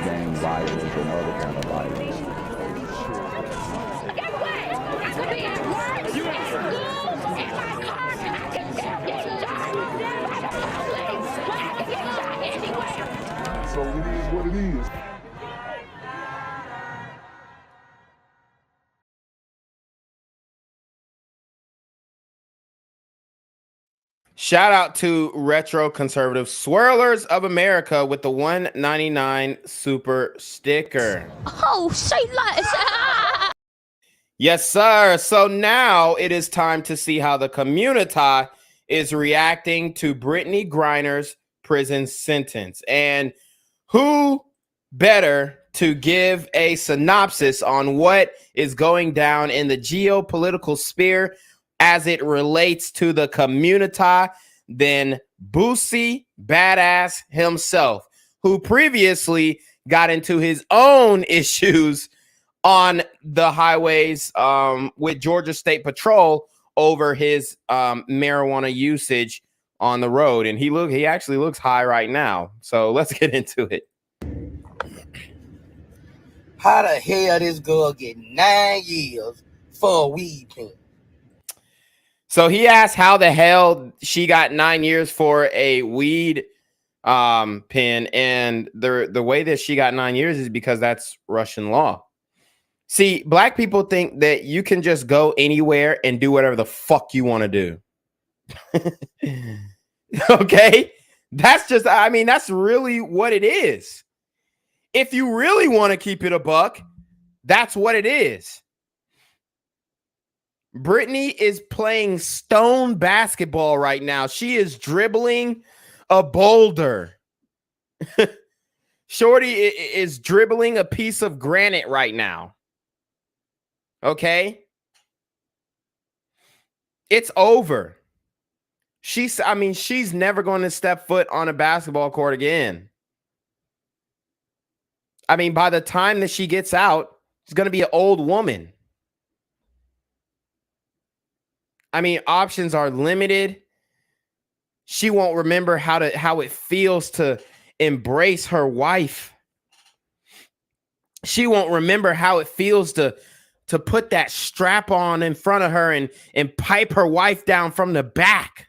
gang violence and other kind of violence. Guess what? I could be at work, at school, in my car, and I can still get shot by the police. But I can get shot anywhere. So it is what it is. Shout out to Retro Conservative Swirlers of America with the $1.99 super sticker. Oh, say less. Yes, sir. So now it is time to see how the community is reacting to Brittney Griner's prison sentence. And who better to give a synopsis on what is going down in the geopolitical sphere as it relates to the community than Boosie Badass himself, who previously got into his own issues on the highways with Georgia State Patrol over his marijuana usage on the road. And he actually looks high right now. So let's get into it. How the hell this girl get 9 years for a weed pen? So he asked how the hell she got 9 years for a weed pen, and the way that she got 9 years is because that's Russian law. See, black people think that you can just go anywhere and do whatever the fuck you want to do. Okay? That's just, I mean, that's really what it is. If you really want to keep it a buck, that's what it is. Brittney is playing stone basketball right now. She is dribbling a boulder. Shorty is dribbling a piece of granite right now. Okay? It's over. She's never going to step foot on a basketball court again. I mean, by the time that she gets out, she's going to be an old woman. I mean, options are limited. She won't remember how it feels to embrace her wife. She won't remember how it feels to put that strap on in front of her and pipe her wife down from the back.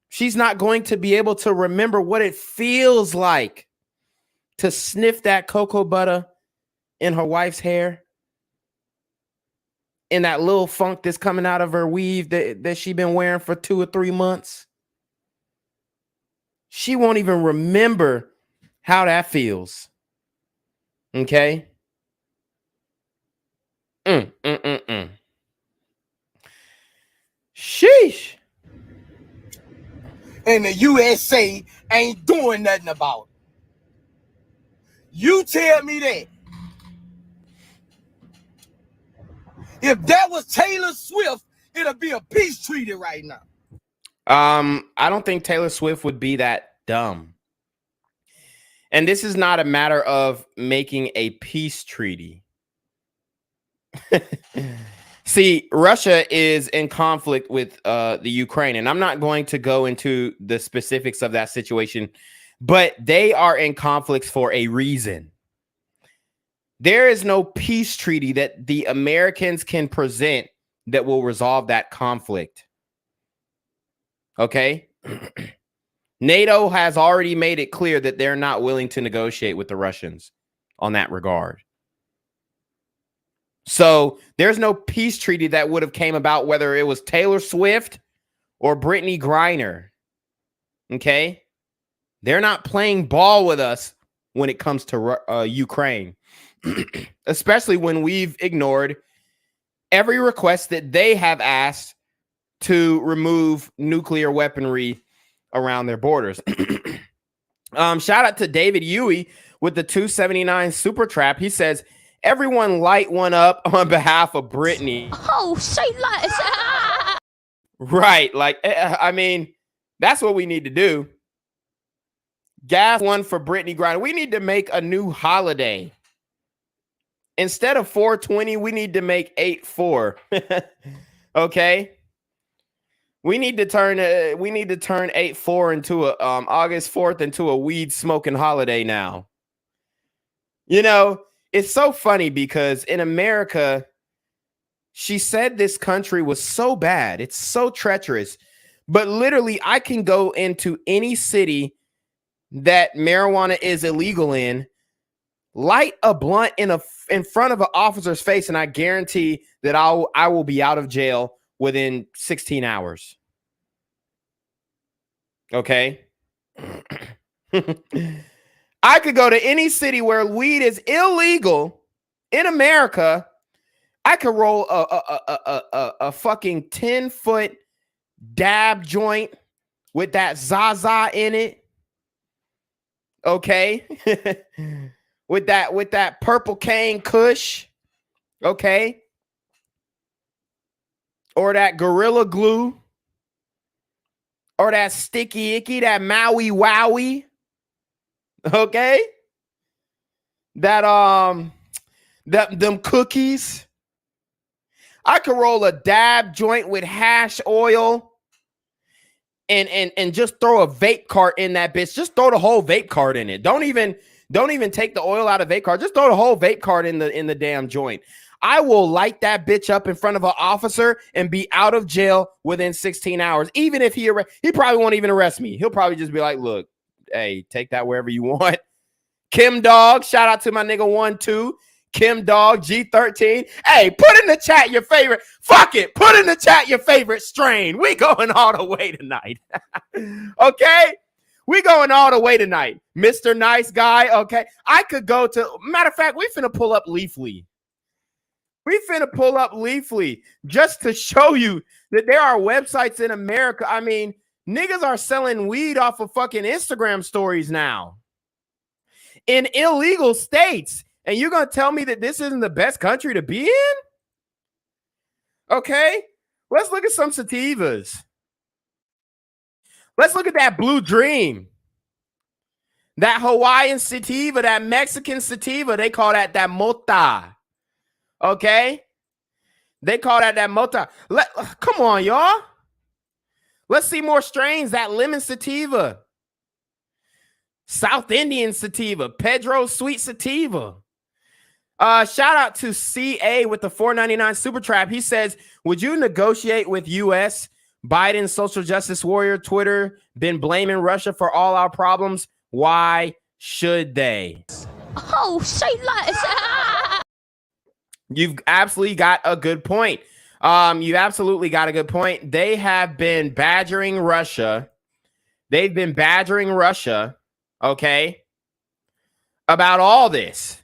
She's not going to be able to remember what it feels like to sniff that cocoa butter in her wife's hair. And that little funk that's coming out of her weave that she's been wearing for 2 or 3 months. She won't even remember how that feels. Okay? Sheesh. And the USA ain't doing nothing about it. You tell me that. If that was Taylor Swift, it'll be a peace treaty right now. I don't think Taylor Swift would be that dumb. And this is not a matter of making a peace treaty. See, Russia is in conflict with the Ukraine, and I'm not going to go into the specifics of that situation, but they are in conflict for a reason. There is no peace treaty that the Americans can present that will resolve that conflict. Okay? NATO has already made it clear that they're not willing to negotiate with the Russians on that regard. So there's no peace treaty that would have came about whether it was Taylor Swift or Brittney Griner. Okay? They're not playing ball with us when it comes to Ukraine. Especially when we've ignored every request that they have asked to remove nuclear weaponry around their borders. Shout out to David Huey with the 279 super trap. He says, everyone light one up on behalf of Brittney. Oh, say less. Right. Like, I mean, that's what we need to do. Gas one for Brittney Griner. We need to make a new holiday. Instead of 420, we need to make 8-4. Okay? We need to turn 8-4 into a August 4th into a weed smoking holiday now. You know, it's so funny because in America, she said this country was so bad. It's so treacherous. But literally, I can go into any city that marijuana is illegal in, light a blunt in front of an officer's face, and I guarantee that I will be out of jail within 16 hours. Okay? I could go to any city where weed is illegal in America. I could roll a fucking 10-foot dab joint with that Zaza in it. Okay? with that purple cane kush. Okay? Or that Gorilla Glue. Or that Sticky Icky, that Maui Wowie. Okay? Them cookies. I could roll a dab joint with hash oil and just throw a vape cart in that bitch. Just throw the whole vape cart in it. Don't even take the oil out of vape cart. Just throw the whole vape cart in the damn joint. I will light that bitch up in front of an officer and be out of jail within 16 hours. Even if he probably won't even arrest me. He'll probably just be like, look, hey, take that wherever you want. Kim Dog, shout out to my nigga 1-2. Kim Dog, G13. Hey, put in the chat your favorite. Fuck it. Put in the chat your favorite strain. We going all the way tonight. Okay? We going all the way tonight. Mr. Nice Guy. Okay. I could go to, matter of fact, we finna pull up Leafly. We finna pull up Leafly just to show you that there are websites in America. I mean, niggas are selling weed off of fucking Instagram stories now in illegal states. And you're going to tell me that this isn't the best country to be in? Okay. Let's look at some sativas. Let's look at that Blue Dream. That Hawaiian sativa, that Mexican sativa, they call that mota. Okay? They call that mota. Come on, y'all. Let's see more strains. That lemon sativa. South Indian sativa. Pedro Sweet sativa. Shout out to CA with the $4.99 super trap. He says, would you negotiate with US? Biden's social justice warrior Twitter been blaming Russia for all our problems. Why should they? Oh, say less. You've absolutely got a good point. You absolutely got a good point. They have been badgering Russia. They've been badgering Russia, okay, about all this.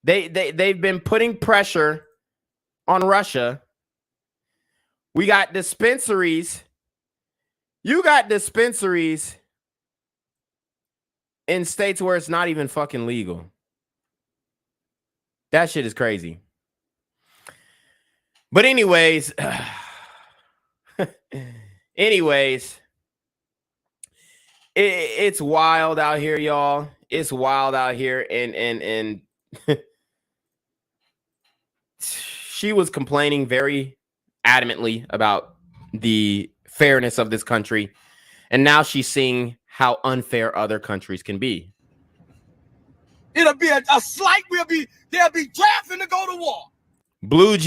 They've been putting pressure on Russia. We got dispensaries. You got dispensaries in states where it's not even fucking legal. That shit is crazy. But anyways, it's wild out here, y'all. It's wild out here, and she was complaining very adamantly about the fairness of this country, and now she's seeing how unfair other countries can be. It'll be a slight. They'll be drafting to go to war. Blue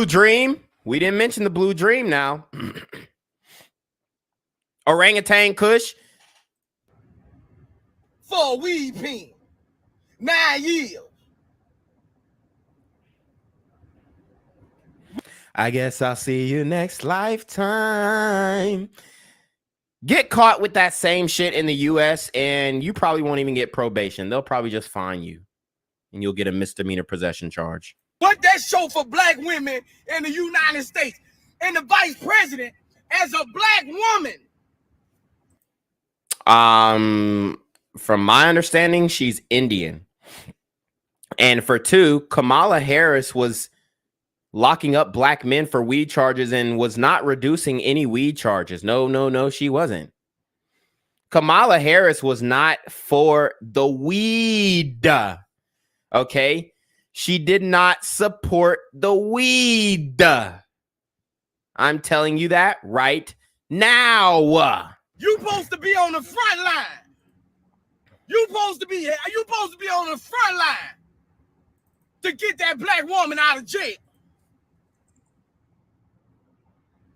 Dream. We didn't mention the Blue Dream now. Orangutan Kush. For a weed pen. 9 years. I guess I'll see you next lifetime. Get caught with that same shit in the US and you probably won't even get probation. They'll probably just fine you and you'll get a misdemeanor possession charge. What that show for black women in the United States and the vice president as a black woman? From my understanding, she's Indian. And for two, Kamala Harris was locking up black men for weed charges and was not reducing any weed charges. No, she wasn't. Kamala Harris was not for the weed. Okay? She did not support the weed. I'm telling you that right now. You supposed to be on the front line. You supposed to be on the front line to get that black woman out of jail.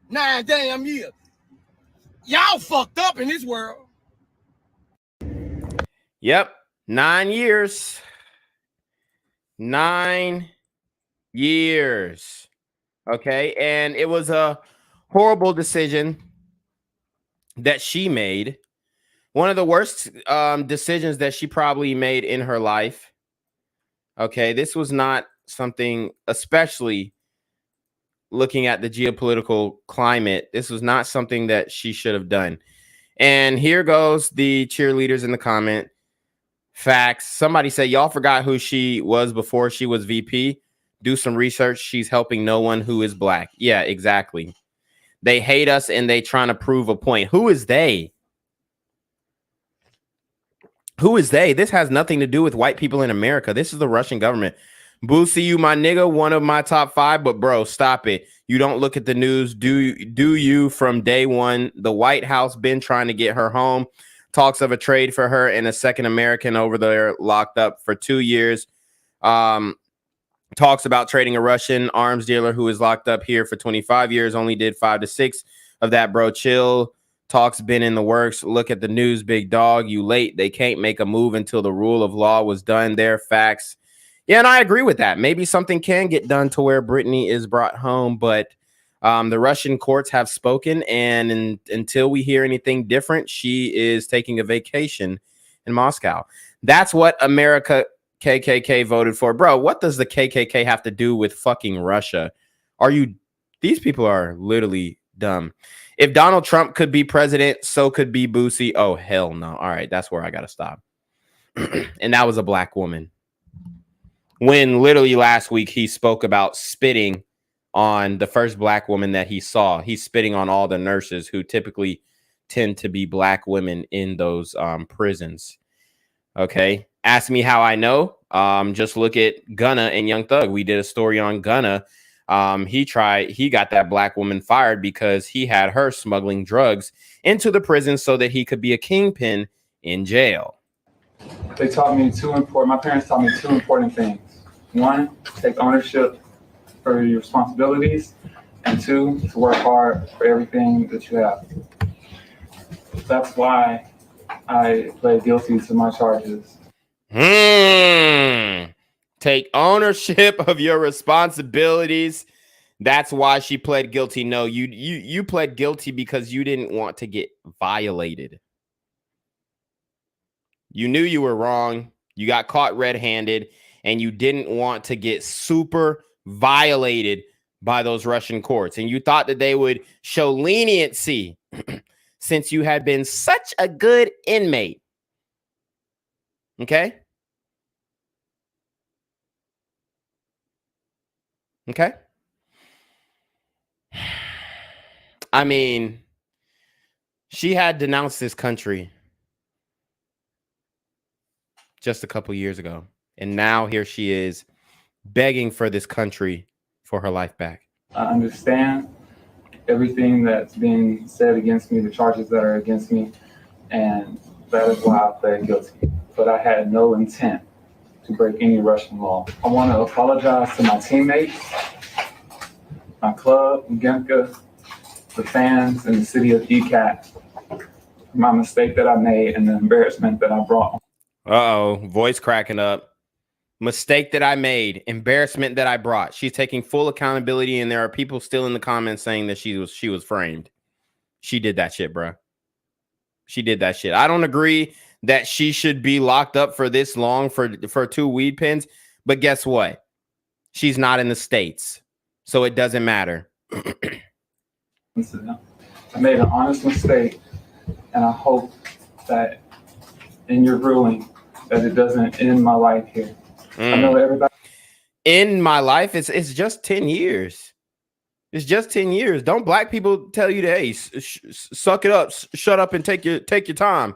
9 damn years. Y'all fucked up in this world. Yep. 9 years. 9 years. Okay. And it was a horrible decision that she made. One of the worst decisions that she probably made in her life. Okay. This was not something, especially looking at the geopolitical climate, this was not something that she should have done. And here goes the cheerleaders in the comment. Facts. Somebody said, y'all forgot who she was before she was VP. Do some research. She's helping no one who is black. Yeah, exactly. They hate us and they trying to prove a point. Who is they? Who is they? This has nothing to do with white people in America. This is the Russian government. Boosie, you my nigga, one of my top 5, but bro, stop it. You don't look at the news. Do you from day one? The White House been trying to get her home. Talks of a trade for her and a second American over there locked up for 2 years. Talks about trading a Russian arms dealer who is locked up here for 25 years. Only did 5 to 6 of that, bro. Chill. Talks been in the works. Look at the news, big dog. You late. They can't make a move until the rule of law was done there. Facts. Yeah, and I agree with that. Maybe something can get done to where Brittney is brought home, but the Russian courts have spoken, and until we hear anything different, she is taking a vacation in Moscow. That's what America KKK voted for. Bro, what does the KKK have to do with fucking Russia? These people are literally dumb. If Donald Trump could be president, so could be Boosie. Oh, hell no. All right, that's where I got to stop. And that was a black woman. When literally last week he spoke about spitting on the first black woman that he saw. He's spitting on all the nurses who typically tend to be black women in those prisons. Okay. Ask me how I know. Just look at Gunna and Young Thug. We did a story on Gunna. He got that black woman fired because he had her smuggling drugs into the prison so that he could be a kingpin in jail. My parents taught me 2 important things. 1, take ownership for your responsibilities, and 2, to work hard for everything that you have. That's why I pled guilty to my charges. Take ownership of your responsibilities. That's why she pled guilty. No, you pled guilty because you didn't want to get violated. You knew you were wrong. You got caught red-handed, and you didn't want to get super violated by those Russian courts. And you thought that they would show leniency since you had been such a good inmate. Okay? Okay? I mean, she had denounced this country just a couple years ago. And now here she is begging for this country for her life back. I understand everything that's being said against me, the charges that are against me, and that is why I pled guilty. But I had no intent to break any Russian law. I want to apologize to my teammates, my club, Genka, the fans, and the city of ECAT for my mistake that I made and the embarrassment that I brought. Uh-oh, voice cracking up. Mistake that I made, embarrassment that I brought. She's taking full accountability, and there are people still in the comments saying that she was framed. She did that shit, bro. She did that shit. I don't agree that she should be locked up for this long for 2 weed pens, but guess what? She's not in the States, so it doesn't matter. I made an honest mistake, and I hope that in your ruling that it doesn't end my life here. I know everybody. In my life, it's just 10 years. It's just 10 years. Don't black people tell you to, hey, suck it up, shut up, and take your time.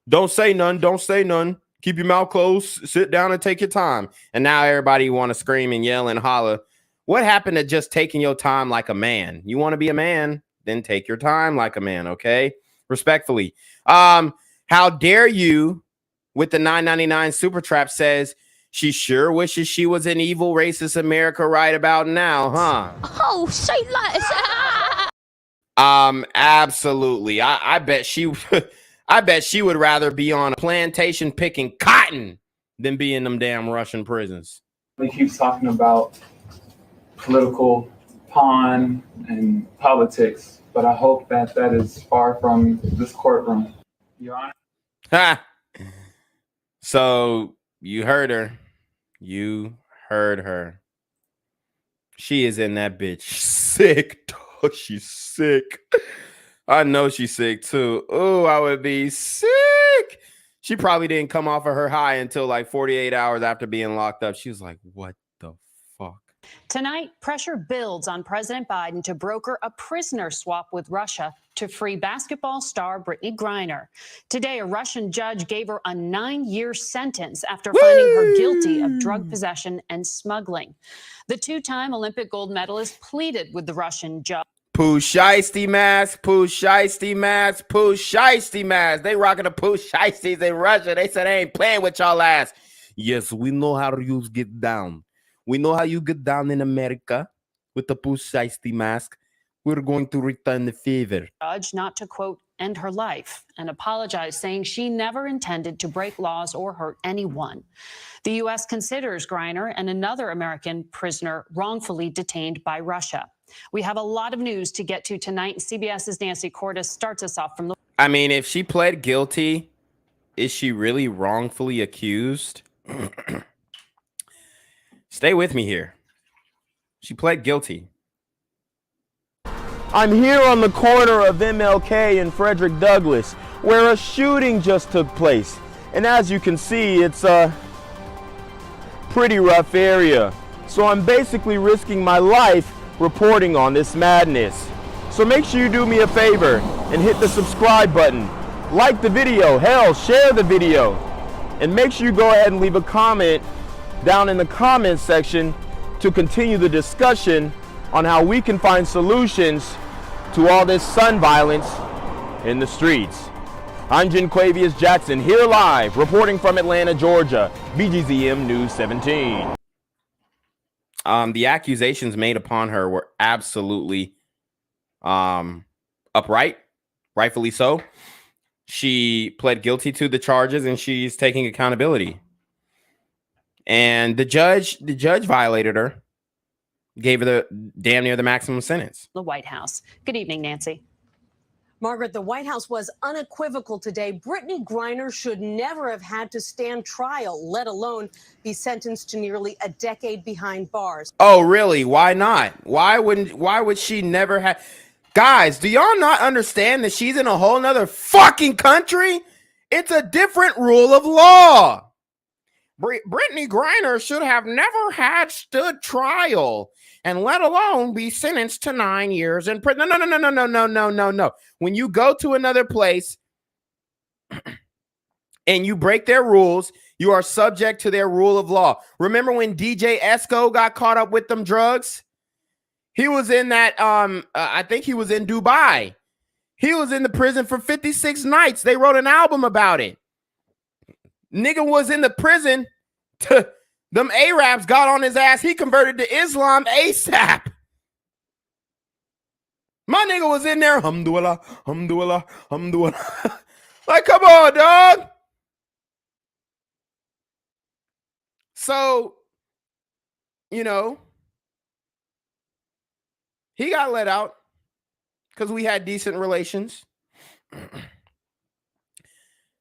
Don't say none. Don't say none. Keep your mouth closed. Sit down and take your time. And now everybody want to scream and yell and holler. What happened to just taking your time like a man? You want to be a man? Then take your time like a man. Okay, respectfully. How dare you with the $9.99 super trap says she sure wishes she was in evil racist America right about now, huh? Oh, say less. Absolutely. I bet she I bet she would rather be on a plantation picking cotton than be in them damn Russian prisons. He keeps talking about political pawn and politics, but I hope that that is far from this courtroom. Your Honor. Ha! So you heard her. You heard her. She is in that bitch sick. Oh, she's sick. I know she's sick too. Oh, I would be sick. She probably didn't come off of her high until like 48 hours after being locked up. She was like, what the fuck? Tonight, pressure builds on President Biden to broker a prisoner swap with Russia to free basketball star Brittney Griner. Today, a Russian judge gave her a 9-year sentence after finding her guilty of drug possession and smuggling. The two-time Olympic gold medalist pleaded with the Russian judge. Pooh Shiesty mask, Pooh Shiesty mask, Pooh Shiesty mask. They rocking the Pooh Shiesties in Russia. They said they ain't playing with y'all ass. Yes, we know how you get down. We know how you get down in America with the Pooh Shiesty mask. We're going to return the favor. Judge not to, quote, end her life and apologize, saying she never intended to break laws or hurt anyone. The U.S. considers Griner and another American prisoner wrongfully detained by Russia. We have a lot of news to get to tonight. CBS's Nancy Cordes starts us off from the... I mean, if she pled guilty, is she really wrongfully accused? Stay with me here. She pled guilty. I'm here on the corner of MLK and Frederick Douglass, where a shooting just took place. And as you can see, it's a pretty rough area. So I'm basically risking my life reporting on this madness. So make sure you do me a favor and hit the subscribe button. Like the video, hell, share the video. And make sure you go ahead and leave a comment down in the comments section to continue the discussion on how we can find solutions to all this son violence in the streets. I'm Janquavius Jackson, here live, reporting from Atlanta, Georgia, BGZM News 17. The accusations made upon her were absolutely upright, rightfully so. She pled guilty to the charges and she's taking accountability. And the judge violated her, gave her the damn near the maximum sentence. The White House. Good evening, Nancy. Margaret, the White House was unequivocal today. Brittney Griner should never have had to stand trial, let alone be sentenced to nearly a decade behind bars. Oh, really? Why not? Why would she never have? Guys, do y'all not understand that she's in a whole nother fucking country? It's a different rule of law. Brittney Griner should have never had stood trial, and let alone be sentenced to 9 years in prison. No. When you go to another place and you break their rules, you are subject to their rule of law. Remember when DJ Esco got caught up with them drugs? He was in that, I think he was in Dubai. He was in the prison for 56 nights. They wrote an album about it. Nigga was in the prison. Them Arabs got on his ass. He converted to Islam ASAP. My nigga was in there. Alhamdulillah. Like, come on, dog. So, you know, he got let out because we had decent relations.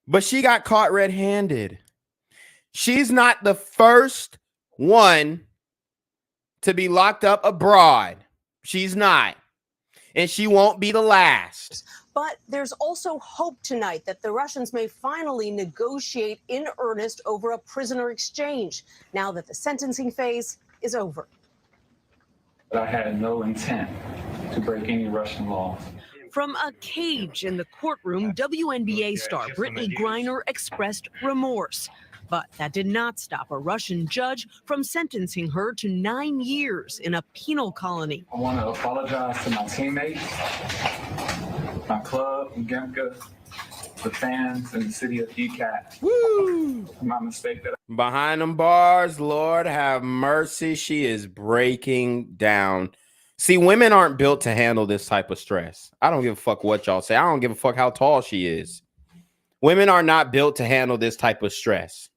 But she got caught red-handed. She's not the first one to be locked up abroad. She's not. And she won't be the last. But there's also hope tonight that the Russians may finally negotiate in earnest over a prisoner exchange, now that the sentencing phase is over. But I had no intent to break any Russian laws. From a cage in the courtroom, WNBA star Brittney Griner expressed remorse. But that did not stop a Russian judge from sentencing her to 9 years in a penal colony. I want to apologize to my teammates, my club, Gemka, the fans in the city of ECAT. Woo! My mistake that Behind them bars, Lord have mercy. She is breaking down. See, women aren't built to handle this type of stress. I don't give a fuck what y'all say. I don't give a fuck how tall she is. Women are not built to handle this type of stress.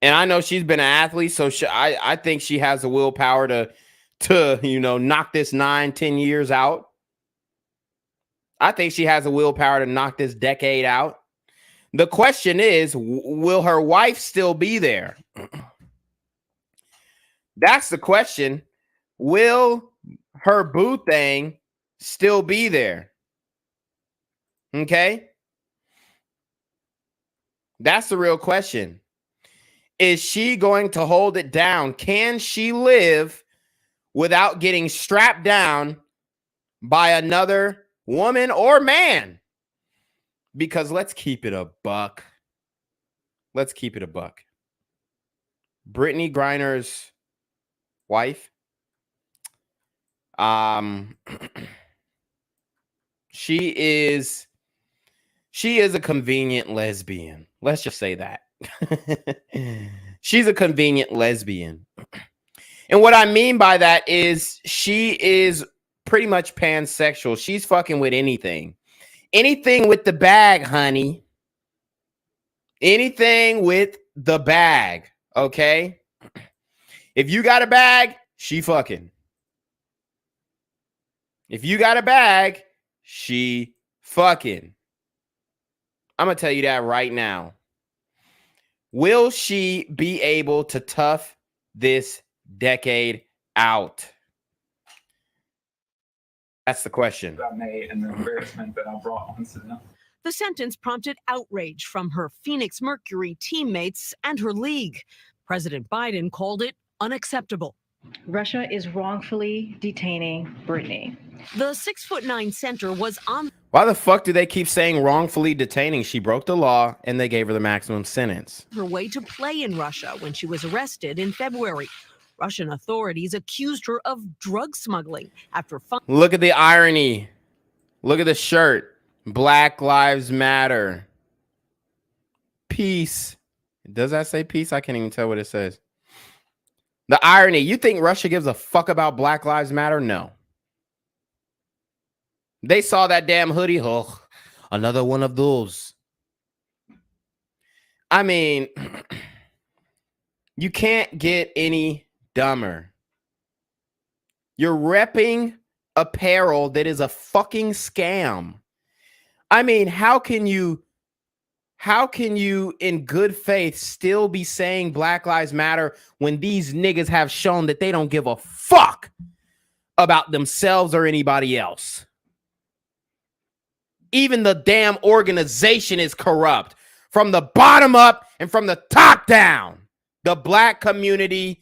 And I know she's been an athlete, so I think she has the willpower to knock this 9-10 years out. I think she has the willpower to knock this decade out. The question is, will her wife still be there? That's the question. Will her boo thing still be there? Okay? That's the real question. Is she going to hold it down? Can she live without getting strapped down by another woman or man? Because let's keep it a buck. Let's keep it a buck. Brittney Griner's wife, she is a convenient lesbian. Let's just say that. She's a convenient lesbian. And what I mean by that is she is pretty much pansexual. She's fucking with anything. Anything with the bag, honey. Anything with the bag, okay? If you got a bag, she fucking. If you got a bag, she fucking. I'm going to tell you that right now. Will she be able to tough this decade out? That's the question. I made and the embarrassment that I brought onto them. The sentence prompted outrage from her Phoenix Mercury teammates and her league. President Biden called it unacceptable. Russia is wrongfully detaining Brittney. The 6'9" center was on. Why the fuck do they keep saying wrongfully detaining? She broke the law and they gave her the maximum sentence. Her way to play in Russia when she was arrested in February. Russian authorities accused her of drug smuggling after. Look at the irony. Look at the shirt. Black Lives Matter. Peace. Does that say peace? I can't even tell what it says. The irony. You think Russia gives a fuck about Black Lives Matter? No. They saw that damn hoodie. Oh, another one of those. I mean, you can't get any dumber. You're repping apparel that is a fucking scam. I mean, how can you in good faith still be saying Black Lives Matter when these niggas have shown that they don't give a fuck about themselves or anybody else? Even the damn organization is corrupt from the bottom up and from the top down. The black community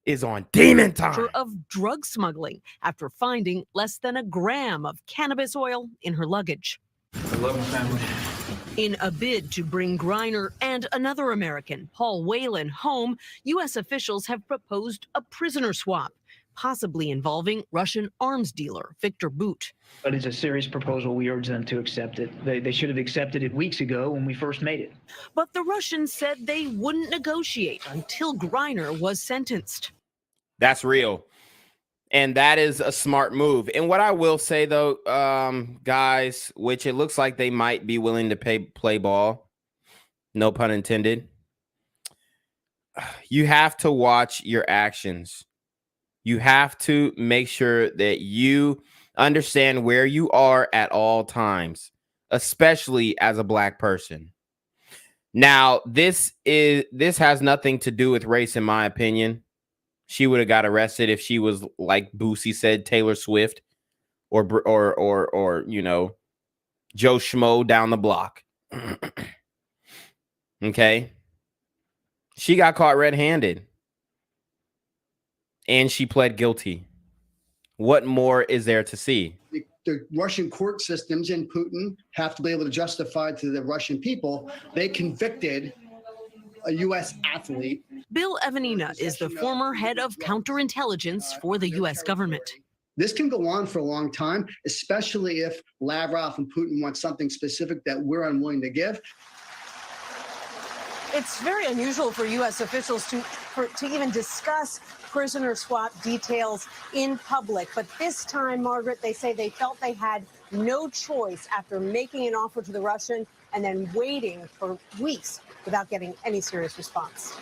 is on demon time. Of drug smuggling after finding less than a gram of cannabis oil in her luggage. I love my family. In a bid to bring Griner and another American, Paul Whelan, home, U.S. officials have proposed a prisoner swap, possibly involving Russian arms dealer Victor Bout. But it's a serious proposal. We urge them to accept it. They should have accepted it weeks ago when we first made it. But the Russians said they wouldn't negotiate until Griner was sentenced. That's real. And that is a smart move. And what I will say, though, guys, which it looks like they might be willing to play ball, no pun intended, you have to watch your actions. You have to make sure that you understand where you are at all times, especially as a black person. Now, this has nothing to do with race, in my opinion. She would have got arrested if she was, like Boosie said, Taylor Swift or you know, Joe Schmo down the block. Okay. She got caught red-handed and she pled guilty. What more is there to see? The Russian court systems and Putin have to be able to justify to the Russian people they convicted a U.S. athlete. Bill Evanina is the former head of counterintelligence for the U.S. government. This can go on for a long time, especially if Lavrov and Putin want something specific that we're unwilling to give. It's very unusual for U.S. officials to even discuss prisoner swap details in public. But this time, Margaret, they say they felt they had no choice after making an offer to the Russian and then waiting for weeks without getting any serious response.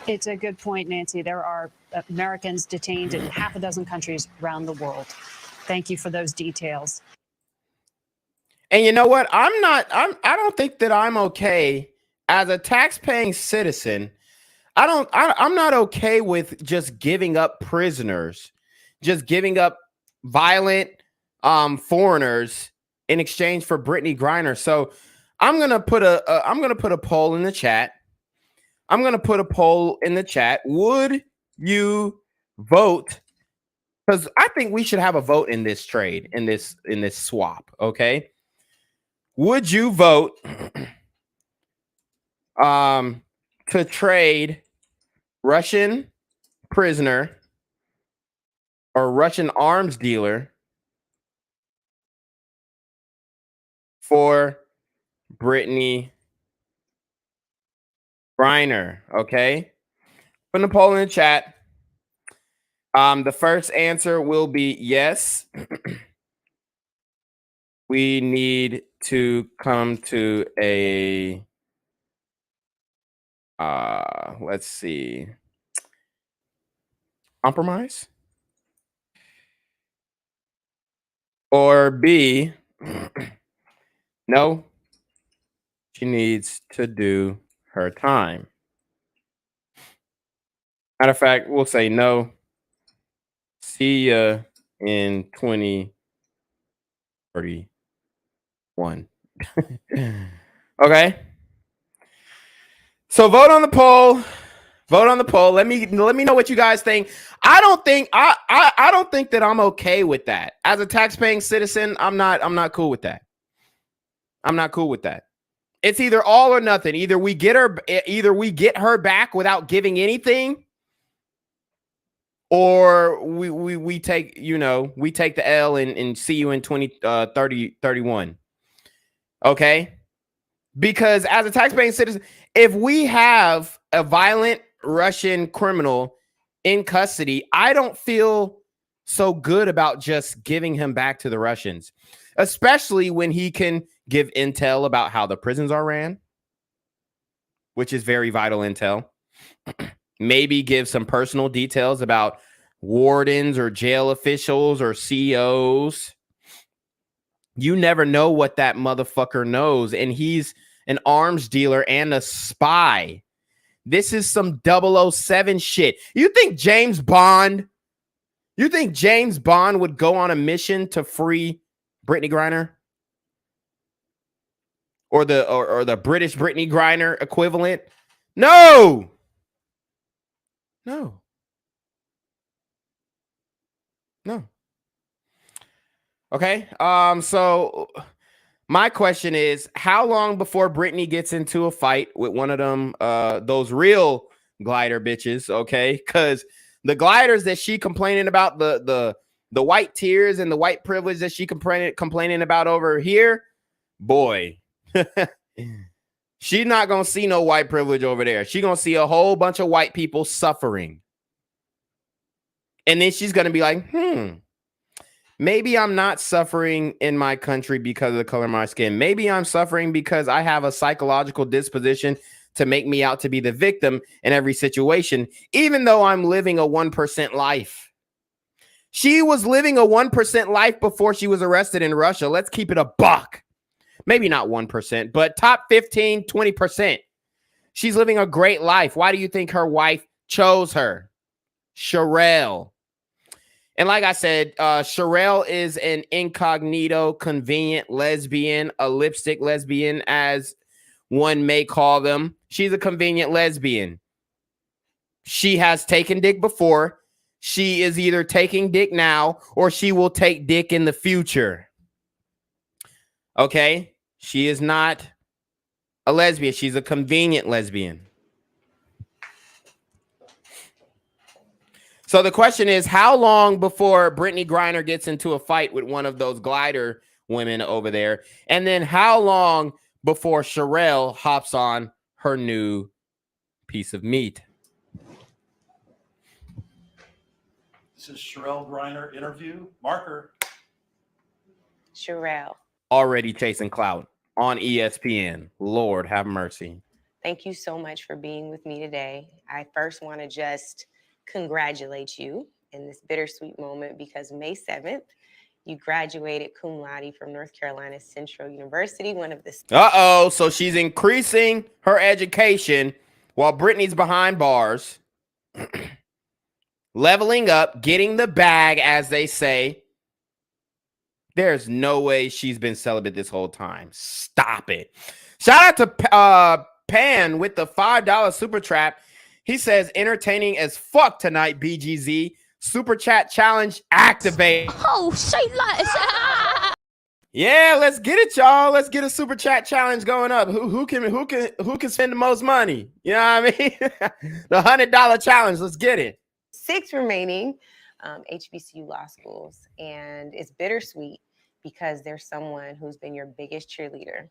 It's a good point, Nancy. There are Americans detained in half a dozen countries around the world. Thank you for those details. And you know what? I don't think that I'm okay as a tax-paying citizen. I'm not okay with just giving up prisoners, just giving up violent foreigners in exchange for Brittney Griner. So I'm gonna put a poll in the chat. I'm gonna put a poll in the chat. Would you vote? Because I think we should have a vote in this trade, in this swap. Okay. Would you vote to trade Russian prisoner or Russian arms dealer for Brittney Griner? Okay. Put the poll in the chat. The first answer will be yes. We need to come to a let's see, compromise. Or B, no, she needs to do her time. Matter of fact, we'll say no. See ya in 2031. Okay. So vote on the poll. Vote on the poll. Let me know what you guys think. I don't think that I'm okay with that. As a tax-paying citizen, I'm not cool with that. I'm not cool with that. It's either all or nothing. Either we get her back without giving anything, or we take the L and see you in 2031. Okay? Because as a taxpaying citizen, if we have a violent Russian criminal in custody, I don't feel so good about just giving him back to the Russians, especially when he can give intel about how the prisons are ran, which is very vital intel. Maybe give some personal details about wardens or jail officials or CEOs. You never know what that motherfucker knows. And he's an arms dealer and a spy. This is some 007 shit. You think James Bond would go on a mission to free Brittney Griner? Or the British Brittney Griner equivalent? No. No. No. Okay. So my question is, how long before Brittney gets into a fight with one of them, those real glider bitches? Okay, because the gliders that she complaining about, the white tears and the white privilege that she complaining about over here, boy, she's not gonna see no white privilege over there. She's gonna see a whole bunch of white people suffering, and then she's gonna be like, maybe I'm not suffering in my country because of the color of my skin. Maybe I'm suffering because I have a psychological disposition to make me out to be the victim in every situation, even though I'm living a 1% life. She was living a 1% life before she was arrested in Russia. Let's keep it a buck. Maybe not 1%, but top 15, 20%. She's living a great life. Why do you think her wife chose her? Sherelle. And like I said, Sherelle is an incognito, convenient lesbian, a lipstick lesbian, as one may call them. She's a convenient lesbian. She has taken dick before. She is either taking dick now or she will take dick in the future. Okay? She is not a lesbian. She's a convenient lesbian. So So the question is, how long before Brittney Griner gets into a fight with one of those glider women over there? And then how long before Sherelle hops on her new piece of meat? This is Sherelle Griner interview. Marker. Sherelle. Already chasing clout on ESPN. Lord have mercy. Thank you so much for being with me today. I first want to just congratulate you in this bittersweet moment because May 7th, you graduated cum laude from North Carolina Central University, one of the... Uh-oh, so she's increasing her education while Brittney's behind bars, leveling up, getting the bag, as they say. There's no way she's been celibate this whole time. Stop it. Shout out to Pan with the $5 super trap. He says, entertaining as fuck tonight, BGZ. Super chat challenge activate. Oh, say less. Yeah, let's get it, y'all. Let's get a super chat challenge going up. Who can spend the most money? You know what I mean? The $100 challenge. Let's get it. 6 remaining HBCU law schools, and it's bittersweet because there's someone who's been your biggest cheerleader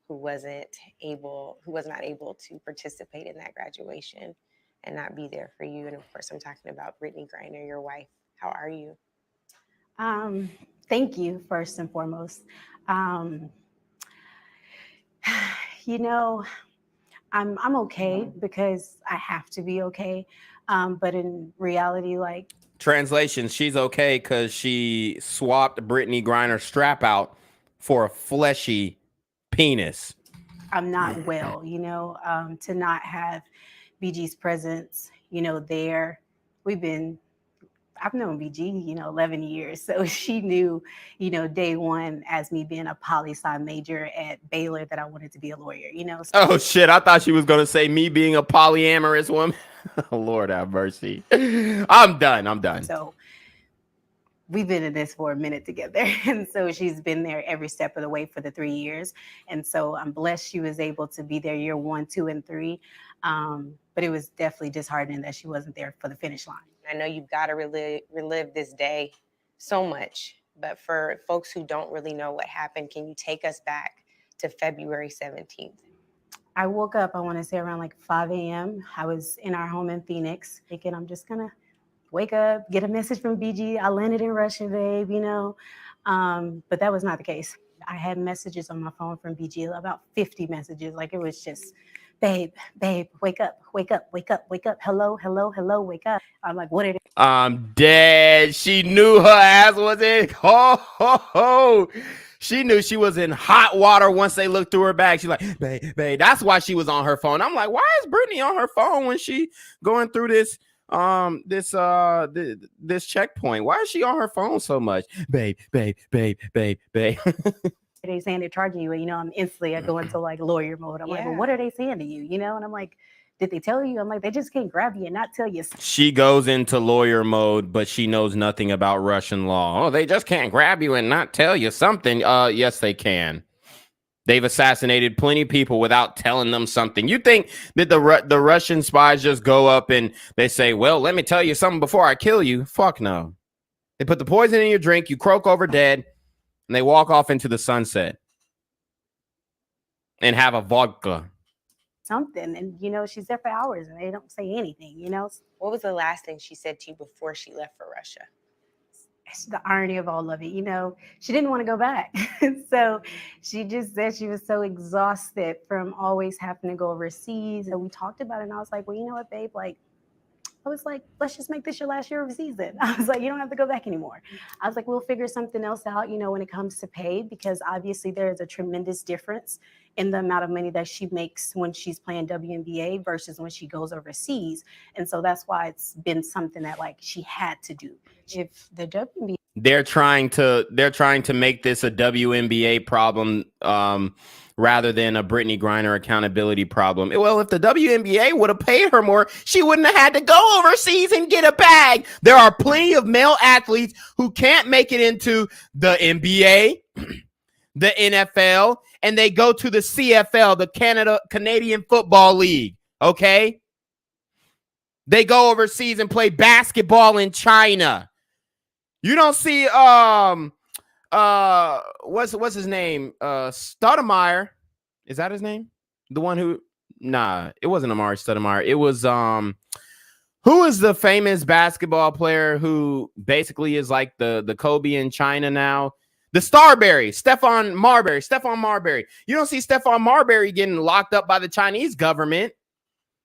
who was not able to participate in that graduation and not be there for you. And of course, I'm talking about Brittney Griner, your wife. How are you? Thank you, first and foremost. You know, I'm okay because I have to be okay. But in reality, like, Translation, she's okay because she swapped Brittney Griner's strap out for a fleshy penis. I'm not well, you know, to not have BG's presence, you know, there. I've known BG, you know, 11 years. So she knew, you know, day one as me being a poli-sci major at Baylor that I wanted to be a lawyer, you know. So, oh, shit. I thought she was going to say me being a polyamorous woman. Lord have mercy. I'm done. So we've been in this for a minute together. And so she's been there every step of the way for the 3 years. And so I'm blessed she was able to be there year 1, 2, and 3. But it was definitely disheartening that she wasn't there for the finish line. I know you've got to relive this day so much, but for folks who don't really know what happened, can you take us back to February 17th? I woke up, I want to say around like 5 a.m. I was in our home in Phoenix thinking I'm just going to wake up, get a message from BG. I landed in Russia, babe, you know, but that was not the case. I had messages on my phone from BG, about 50 messages. Like it was just, babe, wake up, hello, wake up. I'm like, what it? I'm dead. She knew her ass was in. She knew she was in hot water once they looked through her bag. She's like, babe. That's why she was on her phone. I'm like, why is Brittney on her phone when she going through this checkpoint? Why is she on her phone so much? Babe. They saying they're charging you, and you know, I'm instantly I go into like lawyer mode. I'm like, well, what are they saying to you? You know, and I'm like, did they tell you? I'm like, they just can't grab you and not tell you. She goes into lawyer mode, but she knows nothing about Russian law. Oh, they just can't grab you and not tell you something. Yes, they can. They've assassinated plenty of people without telling them something. You think that the Russian spies just go up and they say, well, let me tell you something before I kill you? Fuck no. They put the poison in your drink, you croak over dead, and they walk off into the sunset and have a vodka. Something, and you know, she's there for hours and they don't say anything, you know. What was the last thing she said to you before she left for Russia? It's the irony of all of it, you know. She didn't want to go back. So she just said she was so exhausted from always having to go overseas. And we talked about it, and I was like, well, you know what, babe, like, I was like, let's just make this your last year overseas then. I was like, you don't have to go back anymore. I was like, we'll figure something else out, you know, when it comes to pay, because obviously there is a tremendous difference in the amount of money that she makes when she's playing WNBA versus when she goes overseas. And so that's why it's been something that like she had to do. If the WNBA they're trying to make this a WNBA problem rather than a Brittney Griner accountability problem. Well, if the WNBA would have paid her more, she wouldn't have had to go overseas and get a bag. There are plenty of male athletes who can't make it into the NBA, the NFL, and they go to the CFL, the Canadian Football League. Okay? they go overseas and play basketball in China. You don't see what's his name? Stoudemire. Is that his name? The one who it wasn't Amari Stoudemire. It was who is the famous basketball player who basically is like the Kobe in China now? The Starberry, Stephon Marbury. You don't see Stephon Marbury getting locked up by the Chinese government.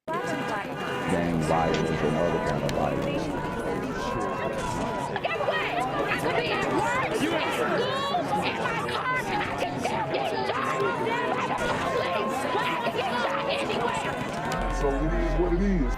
Gang violence and other kind of violence. Guess what? I could be at work, at school, in my car, and I can still get shot by the police. But I can get shot anywhere. So it is what it is.